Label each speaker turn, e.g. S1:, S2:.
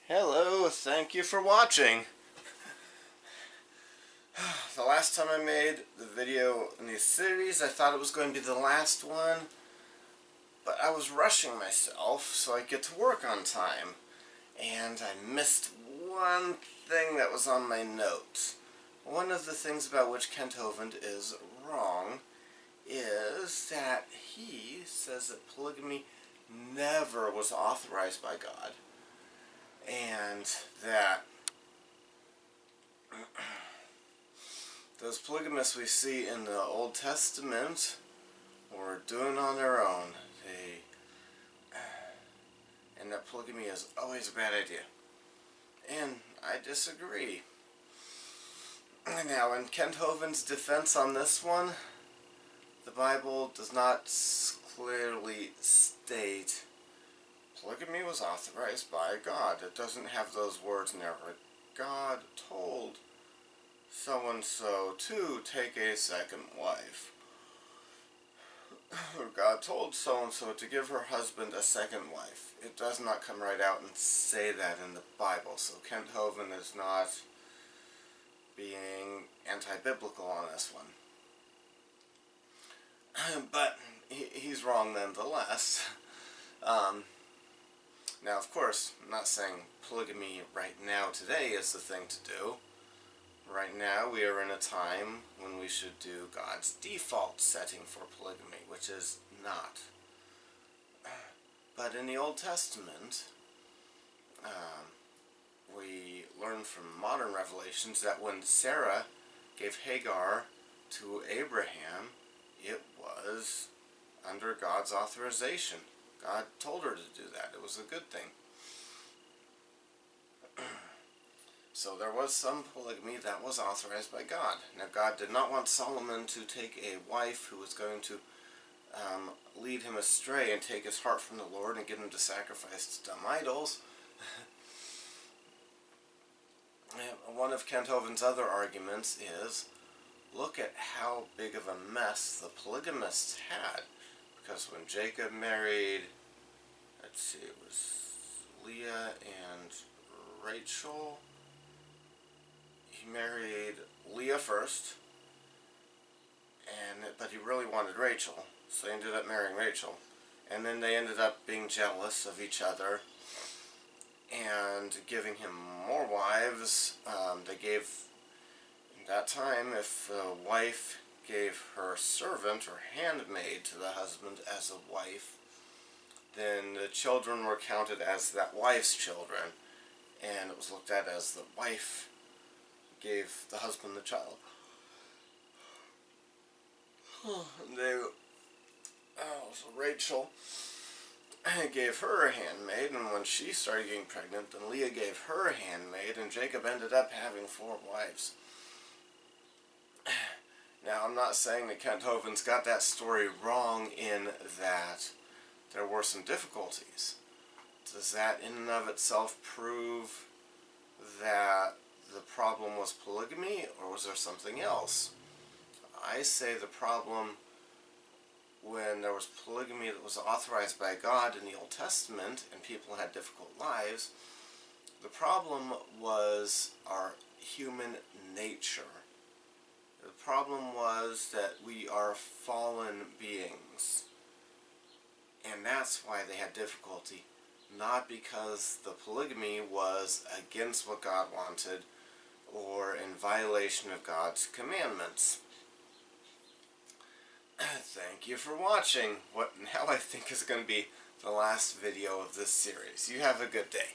S1: Hello, thank you for watching. The last time I made the video in this series, I thought it was going to be the last one, but I was rushing myself so I get to work on time, and I missed one thing that was on my notes. One of the things about which Kent Hovind is wrong is that he says that polygamy never was authorized by God, and that those polygamists we see in the Old Testament were doing on their own. And that polygamy is always a bad idea. And I disagree. Now, in Kent Hovind's defense on this one, the Bible does not clearly state polygamy was authorized by God. It doesn't have those words in there. God told so-and-so to take a second wife. God told so-and-so to give her husband a second wife. It does not come right out and say that in the Bible. So Kent Hovind is not being anti-biblical on this one. But he's wrong nonetheless. Now, of course, I'm not saying polygamy right now, today, is the thing to do. Right now, we are in a time when we should do God's default setting for polygamy, which is not. But in the Old Testament, we learn from modern revelations that when Sarah gave Hagar to Abraham, it was under God's authorization. God told her to do that. It was a good thing. So there was some polygamy that was authorized by God. Now, God did not want Solomon to take a wife who was going to lead him astray and take his heart from the Lord and get him to sacrifice to dumb idols. One of Kent Hovind's other arguments is, look at how big of a mess the polygamists had. Because when Jacob married, let's see, it was Leah and Rachel. He married Leah first, but he really wanted Rachel, so he ended up marrying Rachel. And then they ended up being jealous of each other and giving him more wives. They gave, in that time, if a wife gave her servant or handmaid to the husband as a wife, then the children were counted as that wife's children, and it was looked at as the wife gave the husband the child. So Rachel gave her a handmaid, and when she started getting pregnant, then Leah gave her a handmaid, and Jacob ended up having 4 wives. Now, I'm not saying that Kent Hovind's got that story wrong in that there were some difficulties. Does that in and of itself prove that the problem was polygamy, or was there something else? I say the problem, when there was polygamy that was authorized by God in the Old Testament and people had difficult lives, the problem was our human nature. The problem was that we are fallen beings, and that's why they had difficulty, not because the polygamy was against what God wanted or in violation of God's commandments. Thank you for watching what now I think is going to be the last video of this series. You have a good day.